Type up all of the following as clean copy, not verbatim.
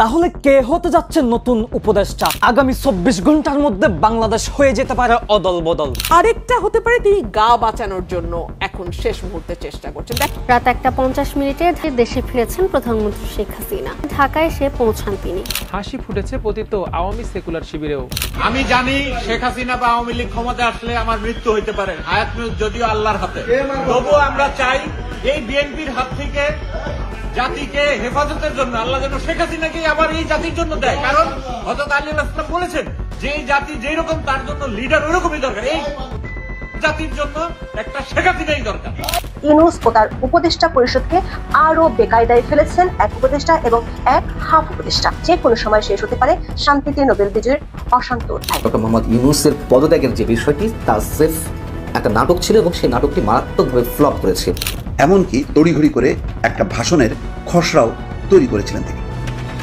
তাহলে কে হতে যাচ্ছে নতুন উপদেষ্টা? আগামী 24 ঘন্টার মধ্যে বাংলাদেশ হয়ে যেতে পারে অদল বদল। আরেকটা হতে পারে তিনি গা বাঁচানোর জন্য এখন শেষ মুহূর্তে চেষ্টা করছেন। রাত 1:50 দেশে ফিরেছেন প্রধানমন্ত্রী শেখ হাসিনা। ঢাকায় এসে পৌঁছান তিনি। হাসি ফুটেছে পতিত আওয়ামী সেকুলার শিবিরেও। আমি জানি শেখ হাসিনা বা আওয়ামী লীগ ক্ষমতা আসলে আমার মৃত্যু হইতে পারে, হায়াত যদিও আল্লাহর হাতে। তবুও আমরা চাই এই বিএনপির হাত থেকে জাতিকে হেফাজতের জন্য আল্লাহ যেন শেখ হাসিনাকে আবার এই জাতির জন্য দেয়। কারণ হযরত আলী আলাইহিস সালাম বলেছেন যে এই জাতি যেই রকম তার জন্য লিডার ওইরকমই দরকার। এই জাতির জন্য একটা শেখ হাসিনাই দরকার। ইউনূস ও তার উপদেষ্টা পরিষদকে আরো বেকায়দায় ফেলেছেন এক উপদেষ্টা এবং এক হাফ উপদেষ্টা। যে কোনো সময় শেষ হতে পারে শান্তিতে নোবেল বিজয়ের অশান্ত অধ্যায়। ডক্টর মোহাম্মদ ইউনূসের পদত্যাগের যে বিষয়টি তা সিফ একটা নাটক ছিল এবং সেই নাটকটি মারাত্মকভাবে ফ্লপ করেছে। এমনকি তড়িঘড়ি করে একটা ভাষণের খসড়াও তৈরি করেছিলেন তিনি।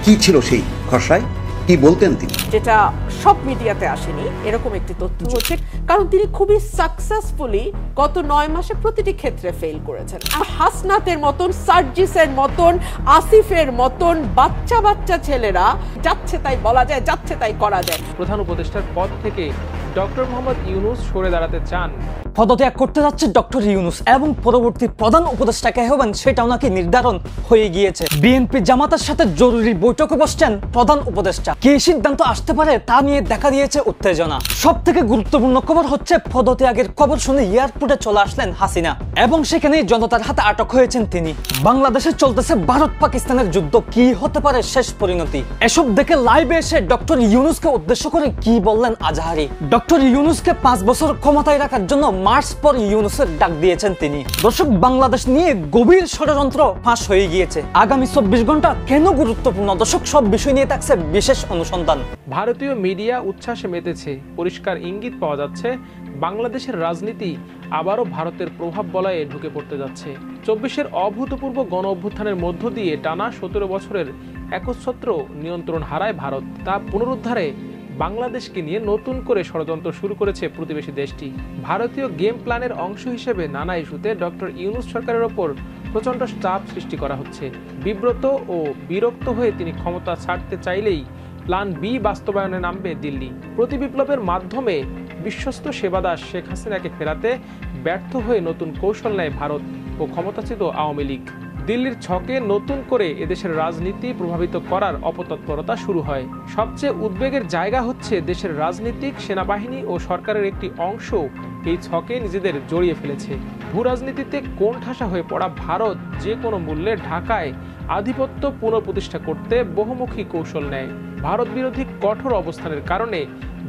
কি ছিল সেই খসড়ায়, কি বলতেন তিনি? যেটা সব মিডিয়াতে আসেনি এরকম একটি তথ্য হচ্ছে, কারণ তিনি খুবই সাকসেসফুলি গত 9 মাসে প্রতিটি ক্ষেত্রে ফেল করেছেন। হাসনাতের মতন, সার্জিসের মতন, আসিফের মতন বাচ্চা বাচ্চা ছেলেরা যাচ্ছে তাই বলা যায়, যাচ্ছে তাই করা যায়। প্রধান উপদেষ্টার পদ থেকে ডক্টর মোহাম্মদ ইউনূস সরে দাঁড়াতে চান। পদত্যাগ করতে যাচ্ছে ডক্টর ইউনূস এবং পরবর্তী প্রধান উপদেষ্টা কে হবেন সেটাও নাকি নির্ধারণ হয়ে গিয়েছে। বিএনপি জামাতের সাথে জরুরি বৈঠকে বসছেন প্রধান উপদেষ্টা। কি সিদ্ধান্ত আসতে পারে তা নিয়ে দেখা দিয়েছে উত্তেজনা। সব থেকে গুরুত্বপূর্ণ খবর হচ্ছে পদত্যাগের খবর শুনে এয়ারপোর্টে চলে আসলেন হাসিনা এবং সেখানেই জনতার হাতে আটক হয়েছেন তিনি। বাংলাদেশে চলতেছে ভারত পাকিস্তানের যুদ্ধ, কি হতে পারে শেষ পরিণতি? এসব দেখে লাইভে এসে ডক্টর ইউনূসকে উদ্দেশ্য করে কি বললেন আজহারি। ডক্টর ইউনূসকে 5 বছর ক্ষমতায় রাখার জন্য মার্চ পর ইউনূসের ডাক দিয়েছেন তিনি। দর্শক, বাংলাদেশ নিয়ে গভীর ষড়যন্ত্র ফাঁস হয়ে গিয়েছে। আগামী 24 ঘন্টা কেন গুরুত্বপূর্ণ? দর্শক, সব বিষয় নিয়ে থাকছে বিশেষ অনুসন্ধান। ভারতীয় মিডিয়া উচ্ছ্বাসে মেতেছে। পরিষ্কার ইঙ্গিত পাওয়া যাচ্ছে বাংলাদেশের রাজনীতি আবারও ভারতের প্রভাব বলয়ে ঢুকে পড়তে যাচ্ছে। 24-এর অভূতপূর্ব গণ অভ্যুত্থানের মধ্য দিয়ে টানা 17 বছরের একচ্ছত্র নিয়ন্ত্রণ হারায় ভারত। তা পুনরুদ্ধারে বাংলাদেশকে নিয়ে নতুন করে ষড়যন্ত্র শুরু করেছে প্রতিবেশী দেশটি। ভারতীয় গেম প্ল্যানের অংশ হিসেবে নানা ইস্যুতে ডক্টর ইউনূস সরকারের ওপর প্রচণ্ড চাপ সৃষ্টি করা হচ্ছে। বিব্রত ও বিরক্ত হয়ে তিনি ক্ষমতা ছাড়তে চাইলেই প্ল্যান বি বাস্তবায়নে নামবে দিল্লি। প্রতি বিপ্লবের মাধ্যমে বিশ্বস্ত সেবাদাস শেখ হাসিনাকে ফেরাতে ব্যর্থ হয়ে নতুন কৌশল নেয় ভারত ও ক্ষমতাচ্যুত আওয়ামী লীগ। দিল্লির ছকে নতুন করে এদেশের রাজনীতি প্রভাবিত করার অপতৎপরতা শুরু হয়। সবচেয়ে উদ্বেগের জায়গা হচ্ছে দেশের রাজনীতিক, সেনাবাহিনী ও সরকারের একটি অংশ এই ছকে নিজেদের জড়িয়ে ফেলেছে। ভূ রাজনীতিতে কোণঠাসা হয়ে পড়া ভারত যে কোনো মূল্যে ঢাকায় আধিপত্য পুনঃপ্রতিষ্ঠা করতে বহুমুখী কৌশল নেয়। ভারত বিরোধী কঠোর অবস্থানের কারণে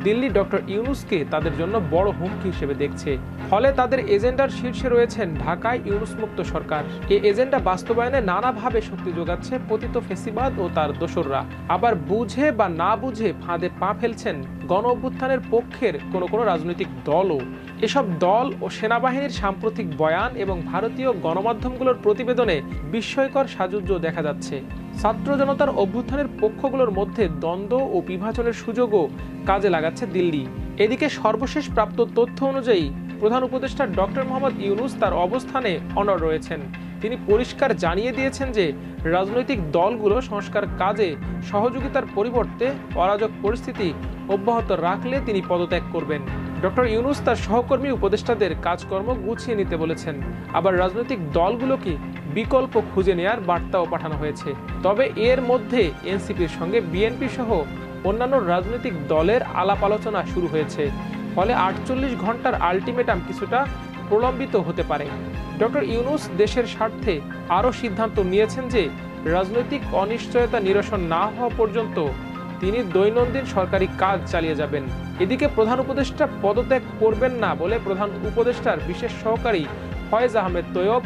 দিল্লি ডক্টর ইউনূসকে তাদের জন্য বড় হুমকি হিসেবে দেখছে। ফলে তাদের এজেন্ডার শীর্ষে রয়েছেন ঢাকায় ইউনূস মুক্ত সরকার। এই এজেন্ডা বাস্তবায়নে নানাভাবে শক্তি যোগাচ্ছে পতিত ফেসিবাদ ও তার দোসররা। আবার বুঝে বা না বুঝে ফাঁদে পা ফেলছেন গণ অভ্যুত্থানের পক্ষের কোনো রাজনৈতিক দলও। এসব দল ও সেনাবাহিনীর সাম্প্রতিক বয়ান এবং ভারতীয় গণমাধ্যমগুলোর প্রতিবেদনে বিস্ময়কর সাযুজ্য দেখা যাচ্ছে। ছাত্র জনতার অভ্যুত্থানের পক্ষগুলোর মধ্যে দ্বন্দ্ব ও বিভাজনের সুযোগও কাজে লাগাচ্ছে দিল্লি। এদিকে সর্বশেষ প্রাপ্ত তথ্য অনুযায়ী প্রধান উপদেষ্টা ডক্টর মোহাম্মদ ইউনূস তার অবস্থানে অনড় রয়েছেন। তিনি পরিষ্কার জানিয়ে দিয়েছেন যে রাজনৈতিক দলগুলো সংস্কার কাজে সহযোগিতার পরিবর্তে অরাজক পরিস্থিতি অব্যাহত রাখলে তিনি পদত্যাগ করবেন। ডক্টর ইউনূস তার সহকর্মী উপদেষ্টাদের কাজকর্ম গুছিয়ে নিতে বলেছেন। আবার রাজনৈতিক দলগুলোকে বিকল্প খুঁজে নেয়ার বার্তাও পাঠানো হয়েছে। তবে এর মধ্যে এনসিপির সঙ্গে বিএনপি সহ অন্যান্য রাজনৈতিক দলের আলাপ আলোচনা শুরু হয়েছে। ফলে 48 ঘন্টার আলটিমেটাম কিছুটা প্রলম্বিত হতে পারে। ডক্টর ইউনূস দেশের স্বার্থে আরও সিদ্ধান্ত নিয়েছেন যে রাজনৈতিক অনিশ্চয়তা নিরসন না হওয়া পর্যন্ত তিনি দৈনন্দিন সরকারি কাজ চালিয়ে যাবেন। এদিকে প্রধান উপদেষ্টা পদত্যাগ করবেন না বলে প্রধান উপদেষ্টার বিশেষ সহকারী ফয়েজ আহমেদ তৈয়ব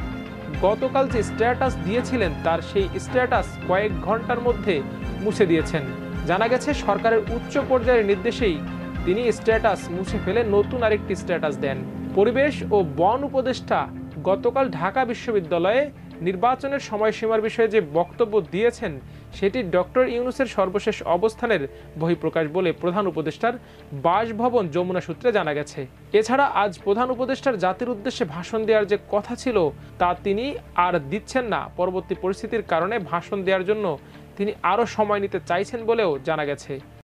গতকাল যে স্ট্যাটাস দিয়েছিলেন তার সেই স্ট্যাটাস কয়েক ঘন্টার মধ্যে মুছে দিয়েছেন। জানা গেছে সরকারের উচ্চ পর্যায়ের নির্দেশেই তিনি স্ট্যাটাস মুছে ফেলে নতুন আরেকটি স্ট্যাটাস দেন। পরিবেশ ও বন উপদেষ্টা গতকাল ঢাকা বিশ্ববিদ্যালয়ে নির্বাচনের সময়সীমার বিষয়ে যে বক্তব্য দিয়েছেন সেটি ডক্টর ইউনূসের সর্বশেষ অবস্থানের বহিঃপ্রকাশ বলে প্রধান উপদেষ্টার বাসভবন যমুনা সূত্রে জানা গেছে। এছাড়া আজ প্রধান উপদেষ্টার জাতির উদ্দেশ্যে ভাষণ দেওয়ার যে কথা ছিল তা তিনি আর দিচ্ছেন না। পরবর্তী পরিস্থিতির কারণে ভাষণ দেওয়ার জন্য তিনি আরও সময় নিতে চাইছেন বলেও জানা গেছে।